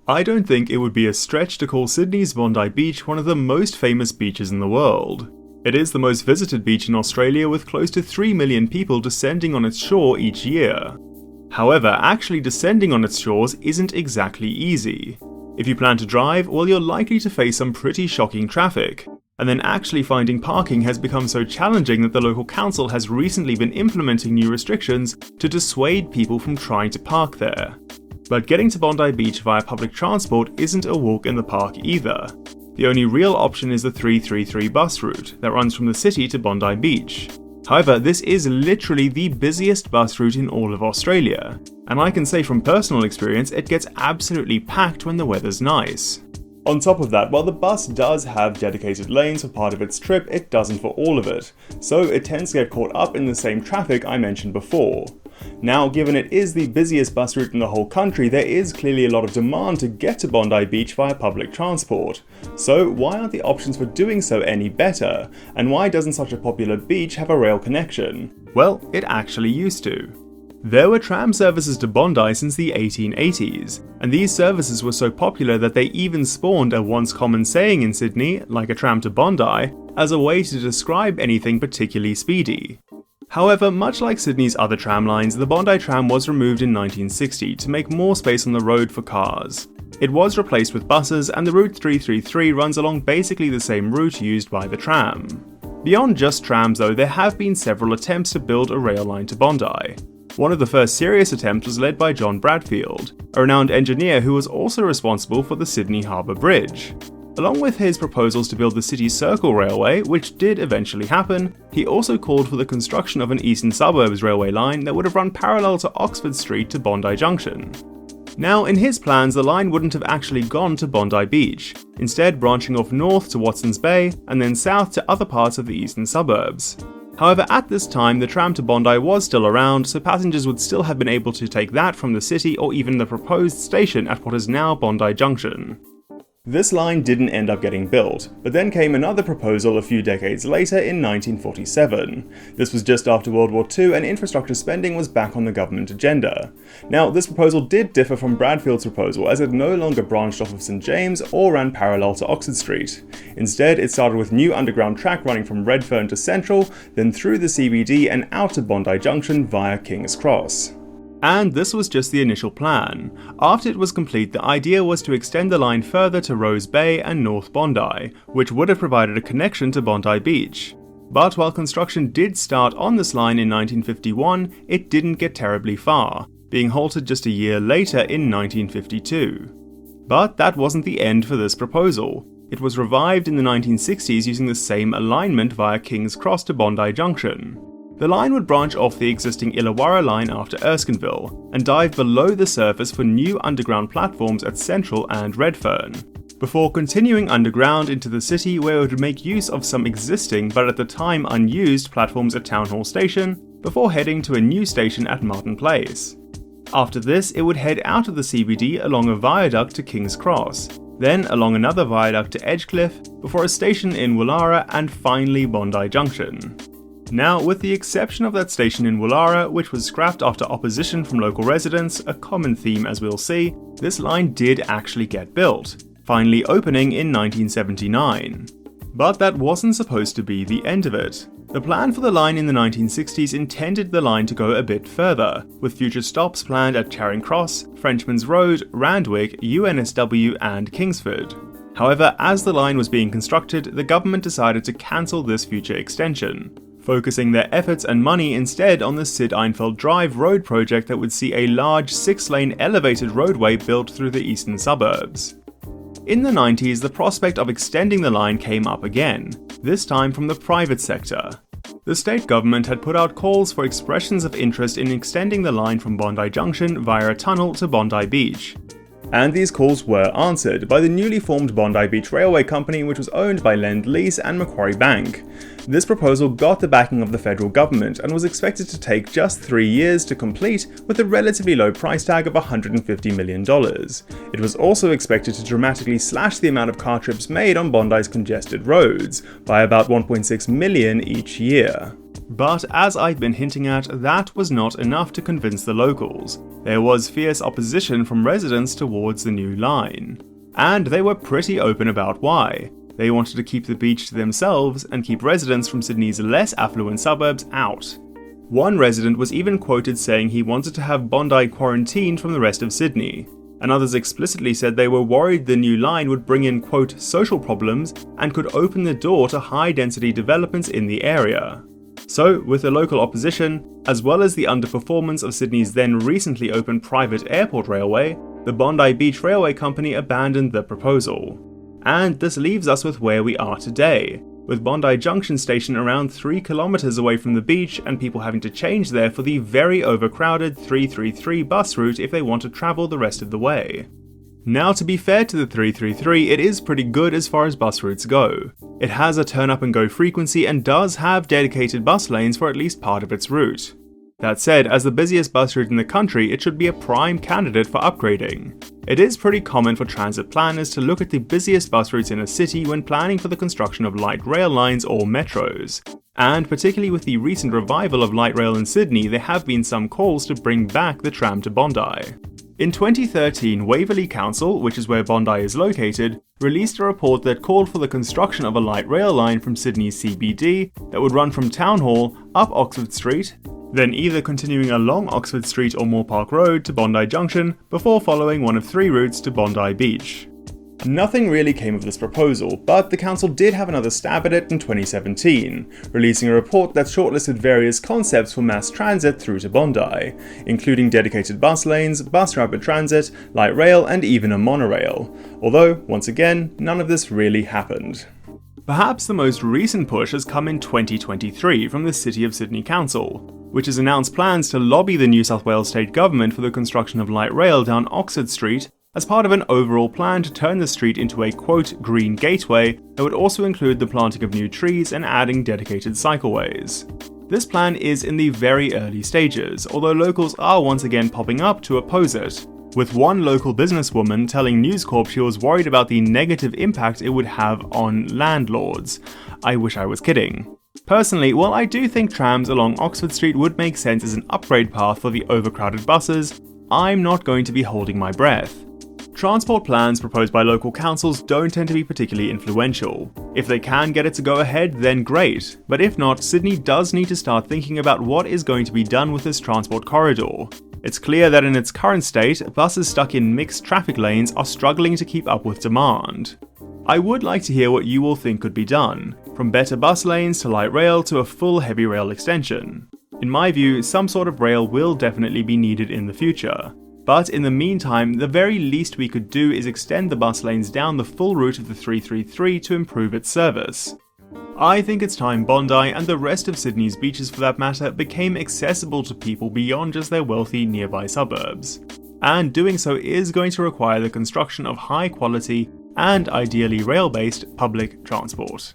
I don't think it would be a stretch to call Sydney's Bondi Beach one of the most famous beaches in the world. It is the most visited beach in Australia, with close to 3 million people descending on its shore each year. However, actually descending on its shores isn't exactly easy. If you plan to drive, well, you're likely to face some pretty shocking traffic. And then actually finding parking has become so challenging that the local council has recently been implementing new restrictions to dissuade people from trying to park there. But getting to Bondi Beach via public transport isn't a walk in the park either. The only real option is the 333 bus route that runs from the city to Bondi Beach. However, this is literally the busiest bus route in all of Australia, and I can say from personal experience it gets absolutely packed when the weather's nice. On top of that, while the bus does have dedicated lanes for part of its trip, it doesn't for all of it, so it tends to get caught up in the same traffic I mentioned before. Now, given it is the busiest bus route in the whole country, there is clearly a lot of demand to get to Bondi Beach via public transport. So why aren't the options for doing so any better? And why doesn't such a popular beach have a rail connection? Well, it actually used to. There were tram services to Bondi since the 1880s, and these services were so popular that they even spawned a once common saying in Sydney, like a tram to Bondi, as a way to describe anything particularly speedy. However, much like Sydney's other tram lines, the Bondi tram was removed in 1960 to make more space on the road for cars. It was replaced with buses, and the Route 333 runs along basically the same route used by the tram. Beyond just trams though, there have been several attempts to build a rail line to Bondi. One of the first serious attempts was led by John Bradfield, a renowned engineer who was also responsible for the Sydney Harbour Bridge. Along with his proposals to build the City Circle Railway, which did eventually happen, he also called for the construction of an eastern suburbs railway line that would have run parallel to Oxford Street to Bondi Junction. Now, in his plans, the line wouldn't have actually gone to Bondi Beach, instead branching off north to Watson's Bay and then south to other parts of the eastern suburbs. However, at this time, the tram to Bondi was still around, so passengers would still have been able to take that from the city or even the proposed station at what is now Bondi Junction. This line didn't end up getting built, but then came another proposal a few decades later in 1947. This was just after World War II and infrastructure spending was back on the government agenda. Now, this proposal did differ from Bradfield's proposal, as it no longer branched off of St James or ran parallel to Oxford Street. Instead, it started with new underground track running from Redfern to Central, then through the CBD and out to Bondi Junction via King's Cross. And this was just the initial plan. After it was complete, the idea was to extend the line further to Rose Bay and North Bondi, which would have provided a connection to Bondi Beach. But while construction did start on this line in 1951, it didn't get terribly far, being halted just a year later in 1952. But that wasn't the end for this proposal. It was revived in the 1960s using the same alignment via King's Cross to Bondi Junction. The line would branch off the existing Illawarra line after Erskineville, and dive below the surface for new underground platforms at Central and Redfern, before continuing underground into the city, where it would make use of some existing but at the time unused platforms at Town Hall Station, before heading to a new station at Martin Place. After this, it would head out of the CBD along a viaduct to King's Cross, then along another viaduct to Edgecliff, before a station in Woollahra and finally Bondi Junction. Now, with the exception of that station in Woollahra, which was scrapped after opposition from local residents, a common theme as we'll see, this line did actually get built, finally opening in 1979. But that wasn't supposed to be the end of it. The plan for the line in the 1960s intended the line to go a bit further, with future stops planned at Charing Cross, Frenchman's Road, Randwick, UNSW and Kingsford. However, as the line was being constructed, the government decided to cancel this future extension, focusing their efforts and money instead on the Sid Einfeld Drive road project that would see a large 6-lane elevated roadway built through the eastern suburbs. In the 90s, the prospect of extending the line came up again, this time from the private sector. The state government had put out calls for expressions of interest in extending the line from Bondi Junction via a tunnel to Bondi Beach. And these calls were answered by the newly formed Bondi Beach Railway Company, which was owned by Lend-Lease and Macquarie Bank. This proposal got the backing of the federal government and was expected to take just 3 years to complete, with a relatively low price tag of $150 million. It was also expected to dramatically slash the amount of car trips made on Bondi's congested roads by about 1.6 million each year. But as I've been hinting at, that was not enough to convince the locals. There was fierce opposition from residents towards the new line. And they were pretty open about why. They wanted to keep the beach to themselves and keep residents from Sydney's less affluent suburbs out. One resident was even quoted saying he wanted to have Bondi quarantined from the rest of Sydney, and others explicitly said they were worried the new line would bring in, quote, social problems and could open the door to high-density developments in the area. So, with the local opposition, as well as the underperformance of Sydney's then recently opened private airport railway, the Bondi Beach Railway Company abandoned the proposal. And this leaves us with where we are today, with Bondi Junction Station around 3 kilometers away from the beach and people having to change there for the very overcrowded 333 bus route if they want to travel the rest of the way. Now, to be fair to the 333, it is pretty good as far as bus routes go. It has a turn up and go frequency and does have dedicated bus lanes for at least part of its route. That said, as the busiest bus route in the country, it should be a prime candidate for upgrading. It is pretty common for transit planners to look at the busiest bus routes in a city when planning for the construction of light rail lines or metros. And particularly with the recent revival of light rail in Sydney, there have been some calls to bring back the tram to Bondi. In 2013, Waverley Council, which is where Bondi is located, released a report that called for the construction of a light rail line from Sydney's CBD that would run from Town Hall up Oxford Street, then either continuing along Oxford Street or Moore Park Road to Bondi Junction before following one of 3 routes to Bondi Beach. Nothing really came of this proposal, but the council did have another stab at it in 2017, releasing a report that shortlisted various concepts for mass transit through to Bondi, including dedicated bus lanes, bus rapid transit, light rail, and even a monorail, although, once again, none of this really happened. Perhaps the most recent push has come in 2023 from the City of Sydney Council, which has announced plans to lobby the New South Wales state government for the construction of light rail down Oxford Street as part of an overall plan to turn the street into a, quote, green gateway that would also include the planting of new trees and adding dedicated cycleways. This plan is in the very early stages, although locals are once again popping up to oppose it, with one local businesswoman telling News Corp she was worried about the negative impact it would have on landlords. I wish I was kidding. Personally, while I do think trams along Oxford Street would make sense as an upgrade path for the overcrowded buses, I'm not going to be holding my breath. Transport plans proposed by local councils don't tend to be particularly influential. If they can get it to go ahead, then great, but if not, Sydney does need to start thinking about what is going to be done with this transport corridor. It's clear that in its current state, buses stuck in mixed traffic lanes are struggling to keep up with demand. I would like to hear what you all think could be done, from better bus lanes to light rail to a full heavy rail extension. In my view, some sort of rail will definitely be needed in the future. But in the meantime, the very least we could do is extend the bus lanes down the full route of the 333 to improve its service. I think it's time Bondi, and the rest of Sydney's beaches for that matter, became accessible to people beyond just their wealthy nearby suburbs. And doing so is going to require the construction of high quality and ideally rail-based public transport.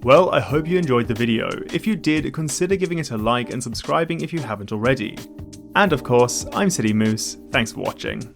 Well, I hope you enjoyed the video. If you did, consider giving it a like and subscribing if you haven't already. And of course, I'm City Moose, thanks for watching.